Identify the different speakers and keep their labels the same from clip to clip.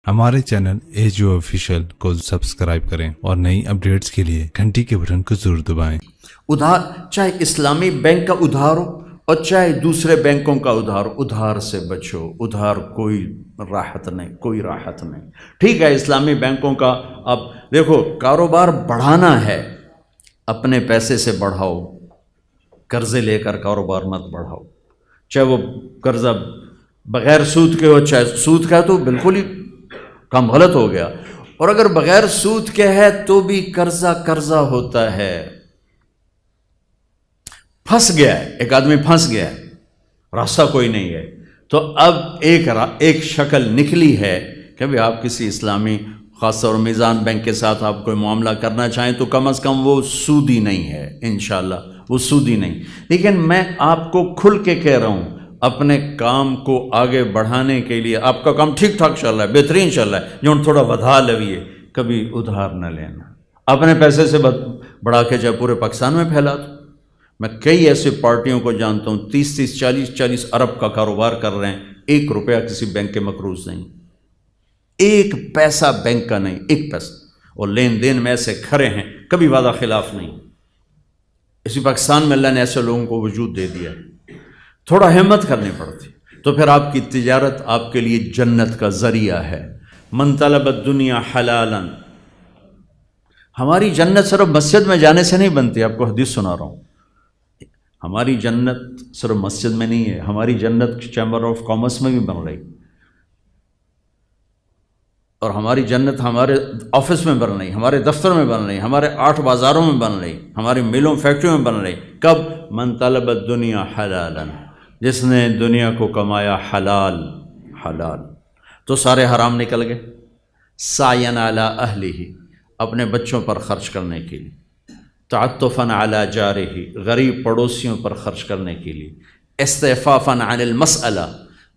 Speaker 1: ہمارے channel AGO official کو subscribe کریں اور نئی اپڈیٹس کے لیے گھنٹی کے بٹن کو ضرور دبائیں۔
Speaker 2: ادھار چاہے اسلامی بینک کا ادھار ہو اور چاہے دوسرے بینکوں کا ادھار ہو، ادھار سے بچو۔ ادھار کوئی راحت نہیں، کوئی راحت نہیں۔ ٹھیک ہے، اسلامی بینکوں کا اب دیکھو، کاروبار بڑھانا ہے، اپنے پیسے سے بڑھاؤ، قرضے لے کر کاروبار مت بڑھاؤ۔ چاہے وہ قرضہ بغیر سود کے ہو، چاہے سود کا ہے تو بالکل ہی کام غلط ہو گیا، اور اگر بغیر سود کے ہے تو بھی قرضہ ہوتا ہے۔ پھنس گیا ہے، ایک آدمی پھنس گیا ہے، راستہ کوئی نہیں ہے، تو اب ایک شکل نکلی ہے کہ بھی آپ کسی اسلامی خاص طور میزان بینک کے ساتھ آپ کوئی معاملہ کرنا چاہیں تو کم از کم وہ سودی نہیں ہے، انشاءاللہ وہ سودی نہیں۔ لیکن میں آپ کو کھل کے کہہ رہا ہوں، اپنے کام کو آگے بڑھانے کے لیے آپ کا کام ٹھیک ٹھاک چل رہا ہے، بہترین چل رہا ہے، جو تھوڑا ودھا لویے، کبھی ادھار نہ لینا۔ اپنے پیسے سے بڑھا کے چاہے پورے پاکستان میں پھیلا دو۔ میں کئی ایسے پارٹیوں کو جانتا ہوں 30 40 ارب کا کاروبار کر رہے ہیں، 1 روپیہ کسی بینک کے مقروض نہیں، 1 پیسہ بینک کا نہیں، 1 پیسہ، اور لین دین میں ایسے کھڑے ہیں، کبھی وعدہ خلاف نہیں۔ اسی پاکستان میں اللہ نے ایسے لوگوں کو وجود دے دیا، تھوڑا ہمت کرنی پڑتی، تو پھر آپ کی تجارت آپ کے لیے جنت کا ذریعہ ہے۔ من طلب الدنیا حلالا، ہماری جنت صرف مسجد میں جانے سے نہیں بنتی، آپ کو حدیث سنا رہا ہوں۔ ہماری جنت صرف مسجد میں نہیں ہے، ہماری جنت چیمبر آف کامرس میں بھی بن رہی، اور ہماری جنت ہمارے آفس میں بن رہی، ہمارے دفتر میں بن رہی، ہمارے 8 بازاروں میں بن رہی، ہماری ملوں فیکٹریوں میں بن رہی۔ کب؟ من طلب الدنیا حلالا، جس نے دنیا کو کمایا حلال تو سارے حرام نکل گئے۔ سعین علی اہلہ، اپنے بچوں پر خرچ کرنے کے لیے، تعطفاً علی جارہ، غریب پڑوسیوں پر خرچ کرنے کے لیے، استعفافاً عن المسئلہ،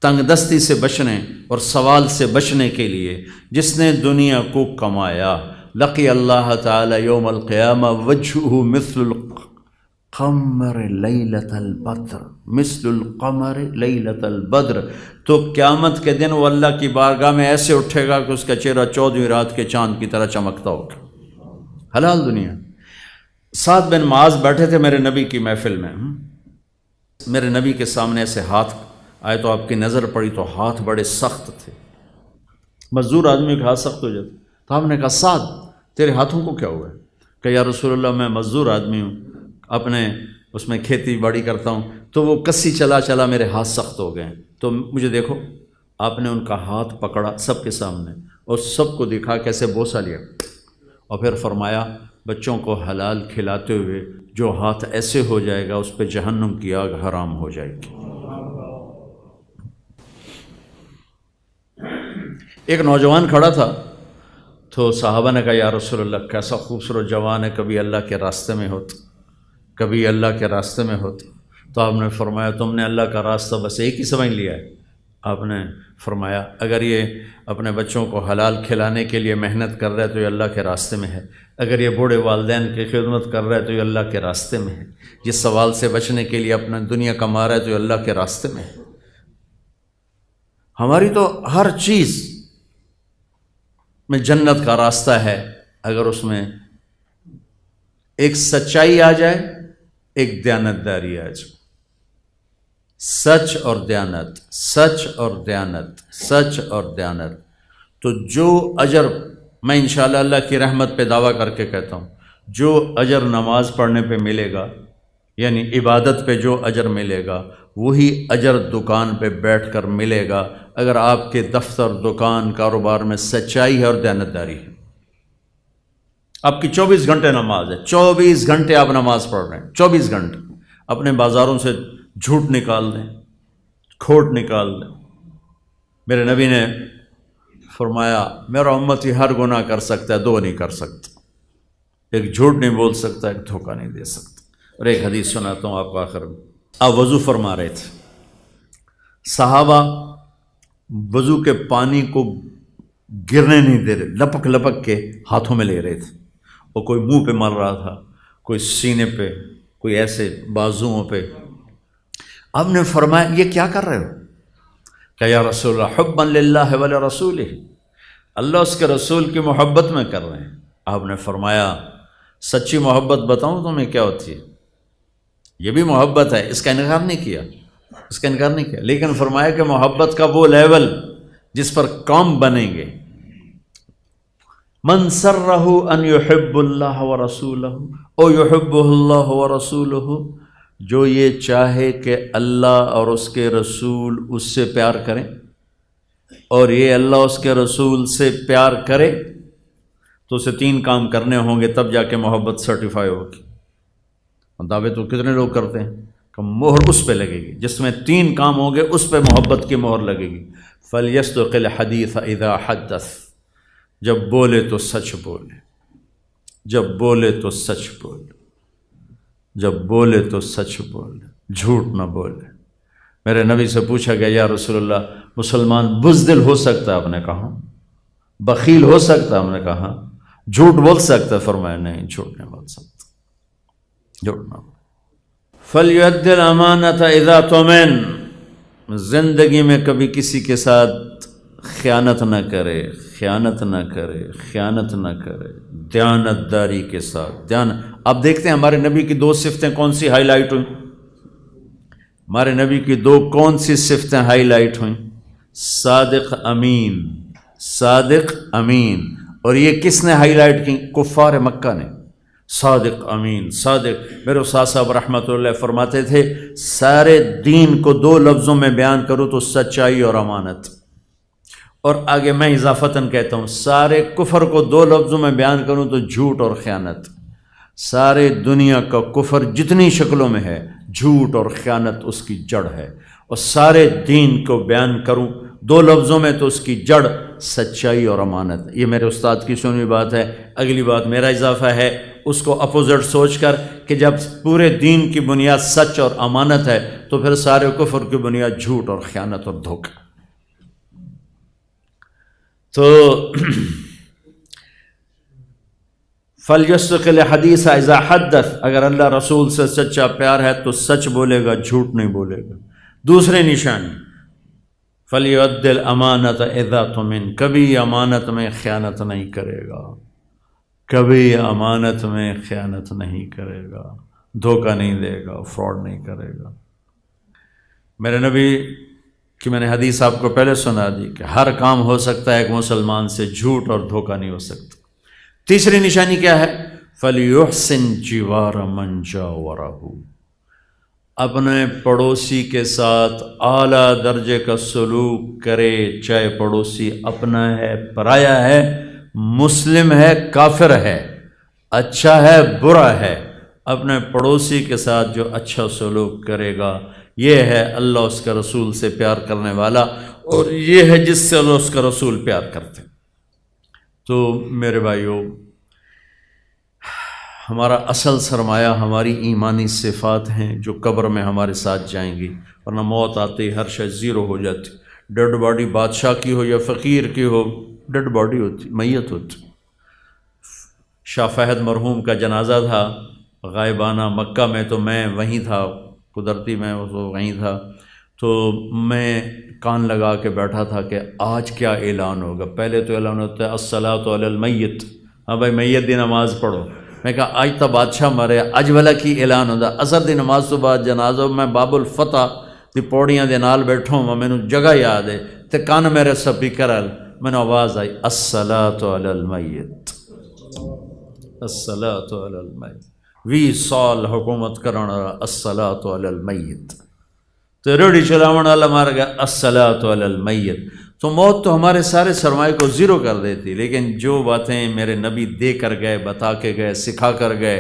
Speaker 2: تنگ دستی سے بچنے اور سوال سے بچنے کے لیے، جس نے دنیا کو کمایا، لقی اللہ تعالی یوم القیامہ وجہہ مثل القمر لیلۃ البدر، مثل القمر لیلۃ البدر، تو قیامت کے دن وہ اللہ کی بارگاہ میں ایسے اٹھے گا کہ اس کا چہرہ 14ویں رات کے چاند کی طرح چمکتا ہوگا۔ حلال دنیا۔ سعد بن معاذ بیٹھے تھے میرے نبی کی محفل میں، میرے نبی کے سامنے ایسے ہاتھ آئے تو آپ کی نظر پڑی تو ہاتھ بڑے سخت تھے، مزدور آدمی کے ہاتھ سخت ہو جاتے، تو آپ نے کہا سعد تیرے ہاتھوں کو کیا ہوا ہے؟ کہ یا رسول اللہ میں مزدور آدمی ہوں، اپنے اس میں کھیتی باڑی کرتا ہوں، تو وہ کسی چلا میرے ہاتھ سخت ہو گئے ہیں، تو مجھے دیکھو۔ آپ نے ان کا ہاتھ پکڑا سب کے سامنے اور سب کو دکھا کیسے بوسہ لیا، اور پھر فرمایا بچوں کو حلال کھلاتے ہوئے جو ہاتھ ایسے ہو جائے گا اس پہ جہنم کی آگ حرام ہو جائے گی۔ ایک نوجوان کھڑا تھا تو صحابہ نے کہا یا رسول اللہ کیسا خوبصورت جوان ہے، کبھی اللہ کے راستے میں ہوتا، کبھی اللہ کے راستے میں ہوتا۔ تو آپ نے فرمایا تم نے اللہ کا راستہ بس ایک ہی سمجھ لیا ہے۔ آپ نے فرمایا اگر یہ اپنے بچوں کو حلال کھلانے کے لیے محنت کر رہا ہے تو یہ اللہ کے راستے میں ہے، اگر یہ بوڑھے والدین کی خدمت کر رہا ہے تو یہ اللہ کے راستے میں ہے، یہ سوال سے بچنے کے لیے اپنا دنیا کما رہا ہے تو یہ اللہ کے راستے میں ہے۔ ہماری تو ہر چیز میں جنت کا راستہ ہے، اگر اس میں ایک سچائی آ جائے، ایک دیانتداری آ جائے، سچ اور دیانت، سچ اور دیانت، سچ اور دیانت، تو جو اجر میں انشاءاللہ اللہ کی رحمت پہ دعویٰ کر کے کہتا ہوں، جو اجر نماز پڑھنے پہ ملے گا، یعنی عبادت پہ جو اجر ملے گا، وہی اجر دکان پہ بیٹھ کر ملے گا اگر آپ کے دفتر، دکان، کاروبار میں سچائی ہے اور دیانتداری ہے۔ آپ کی 24 گھنٹے نماز ہے، 24 گھنٹے آپ نماز پڑھ رہے ہیں، 24 گھنٹے اپنے بازاروں سے جھوٹ نکال دیں، کھوٹ نکال دیں۔ میرے نبی نے فرمایا میرا امتی ہر گناہ کر سکتا ہے، 2 نہیں کر سکتا، ایک جھوٹ نہیں بول سکتا، ایک دھوکہ نہیں دے سکتا۔ اور ایک حدیث سناتا ہوں آپ کو آخر میں۔ آپ وضو فرما رہے تھے، صحابہ وضو کے پانی کو گرنے نہیں دے رہے، لپک لپک کے ہاتھوں میں لے رہے تھے، اور کوئی منہ پہ مل رہا تھا، کوئی سینے پہ، کوئی ایسے بازوؤں پہ۔ آپ نے فرمایا یہ کیا کر رہے ہو؟ کہ یا رسول اللہ حبا للہ ولرسولہ، اللہ اس کے رسول کی محبت میں کر رہے ہیں۔ آپ نے فرمایا سچی محبت بتاؤں تمہیں کیا ہوتی ہے؟ یہ بھی محبت ہے، اس کا انکار نہیں کیا، اس کا انکار نہیں کیا، لیکن فرمایا کہ محبت کا وہ لیول جس پر کام بنیں گے۔ من سرہ ان یحب اللہ ورسولہ او یحبہ اللہ ورسولہ، جو یہ چاہے کہ اللہ اور اس کے رسول اس سے پیار کریں اور یہ اللہ اس کے رسول سے پیار کرے، تو اسے 3 کام کرنے ہوں گے، تب جا کے محبت سرٹیفائی ہوگی۔ دعوے تو کتنے لوگ کرتے ہیں کہ مہر اس پہ لگے گی، جس میں 3 کام ہوں گے اس پہ محبت کی مہر لگے گی۔ فَلْيَصْدُقِ الْحَدِيثَ إِذَا حَدَّثَ، جب بولے تو سچ بولے، جب بولے تو سچ بولے، جب بولے تو سچ بولے، جھوٹ نہ بولے۔ میرے نبی سے پوچھا گیا یا رسول اللہ مسلمان بزدل ہو سکتا ہے؟ آپ نے کہا بخیل ہو سکتا ہے؟ آپ نے کہا جھوٹ بول سکتا ہے؟ فرمایا نہیں، جھوٹ نہیں بول سکتا، جھوٹ نہ بول۔ فَلْيُؤَدِّ الْأَمَانَةَ إِذَا تُؤْمِنَ، زندگی میں کبھی کسی کے ساتھ خیانت نہ کرے، خیانت نہ کرے، خیانت نہ کرے، دیانت داری کے ساتھ۔ آپ دیکھتے ہیں ہمارے نبی کی 2 صفتیں کون سی ہائی لائٹ ہوئیں؟ ہمارے نبی کی 2 کون سی صفتیں ہائی لائٹ ہوئیں؟ صادق امین، صادق امین۔ اور یہ کس نے ہائی لائٹ کی؟ کفار مکہ نے۔ صادق امین، صادق۔ میرے استاد صاحب رحمۃ اللہ فرماتے تھے سارے دین کو 2 لفظوں میں بیان کروں تو سچائی اور امانت، اور آگے میں اضافتاً کہتا ہوں سارے کفر کو 2 لفظوں میں بیان کروں تو جھوٹ اور خیانت۔ سارے دنیا کا کفر جتنی شکلوں میں ہے، جھوٹ اور خیانت اس کی جڑ ہے، اور سارے دین کو بیان کروں 2 لفظوں میں تو اس کی جڑ سچائی اور امانت۔ یہ میرے استاد کی سنی بات ہے۔ اگلی بات میرا اضافہ ہے، اس کو اپوزٹ سوچ کر کہ جب پورے دین کی بنیاد سچ اور امانت ہے تو پھر سارے کفر کی بنیاد جھوٹ اور خیانت اور دھوکہ۔ تو فَلْيَصْدِقِ الْحَدِيثَ إِذَا حَدَّثَ، اگر اللہ رسول سے سچا پیار ہے تو سچ بولے گا، جھوٹ نہیں بولے گا۔ دوسری نشانی فَلْيُؤَدِّ الْأَمَانَةَ إِذَا تُؤْمِنَ، کبھی امانت میں خیانت نہیں کرے گا، کبھی امانت میں خیانت نہیں کرے گا، دھوکہ نہیں دے گا، فراڈ نہیں کرے گا۔ میرے نبی کہ میں نے حدیث آپ کو پہلے سنا دی کہ ہر کام ہو سکتا ہے ایک مسلمان سے، جھوٹ اور دھوکہ نہیں ہو سکتا۔ تیسری نشانی کیا ہے؟ فَلْيُحْسِنْ جِوَارَ مَنْ جَاوَرَهُ، اپنے پڑوسی کے ساتھ اعلیٰ درجے کا سلوک کرے، چاہے پڑوسی اپنا ہے، پرایا ہے، مسلم ہے، کافر ہے، اچھا ہے، برا ہے، اپنے پڑوسی کے ساتھ جو اچھا سلوک کرے گا یہ ہے اللہ اس کے رسول سے پیار کرنے والا، اور یہ ہے جس سے اللہ اس کا رسول پیار کرتے۔ تو میرے بھائیو، ہمارا اصل سرمایہ ہماری ایمانی صفات ہیں جو قبر میں ہمارے ساتھ جائیں گی، ورنہ موت آتے ہی ہر شے زیرو ہو جاتی۔ ڈیڈ باڈی بادشاہ کی ہو یا فقیر کی ہو، ڈیڈ باڈی ہوتی، میت ہوتی۔ شاہ فہد مرحوم کا جنازہ تھا غائبانہ مکہ میں، تو میں وہیں تھا، قدرتی میں وہیں تھا، تو میں کان لگا کے بیٹھا تھا کہ آج کیا اعلان ہوگا۔ پہلے تو اعلان ہوتا ہے الصلاۃ علی المیت، ہاں بھائی میت دی نماز پڑھو۔ میں کہا آج تو بادشاہ مرے، اج والا کی اعلان ہوتا؟ اثر دی نماز تو بعد جنازہ، میں باب الفتح دی پوڑیاں دے نال بیٹھا ہوں، مینوں جگہ یاد ہے تے کان میرے سپیکر ال مینوں آواز آئی الصلاۃ علی المیت، الصلاۃ علی المیت، 20 سال حکومت کرنا الصلاۃ علی المیت، تو ریڑھی چلاون والا مار گیا الصلاۃ علی المیت۔ تو موت تو ہمارے سارے سرمایہ کو زیرو کر دیتی، لیکن جو باتیں میرے نبی دے کر گئے، بتا کے گئے، سکھا کر گئے،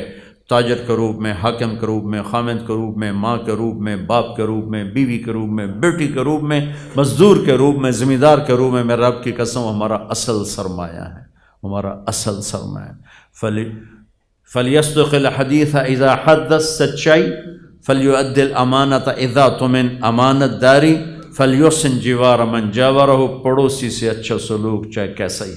Speaker 2: تاجر کے روپ میں، حاکم کے روپ میں، خامند کے روپ میں، ماں کے روپ میں، باپ کے روپ میں، بیوی کے روپ میں، بیٹی کے روپ میں، مزدور کے روپ میں، ذمہ دار کے روپ میں، میرے رب کی قسم ہمارا اصل سرمایہ ہے، ہمارا اصل سرمایہ۔ فَلْيَصْدِقِ الْحَدِيثَ إِذَا حَدَّثَ، سچائی، فَلْيُؤَدِّ الْأَمَانَةَ إِذَا تُؤْمِنَ، امانت داری، فَلْيُحْسِنْ جِوَارَ مَنْ جَاوَرَهُ، پڑوسی سے اچھا سلوک چاہے کیسا ہی۔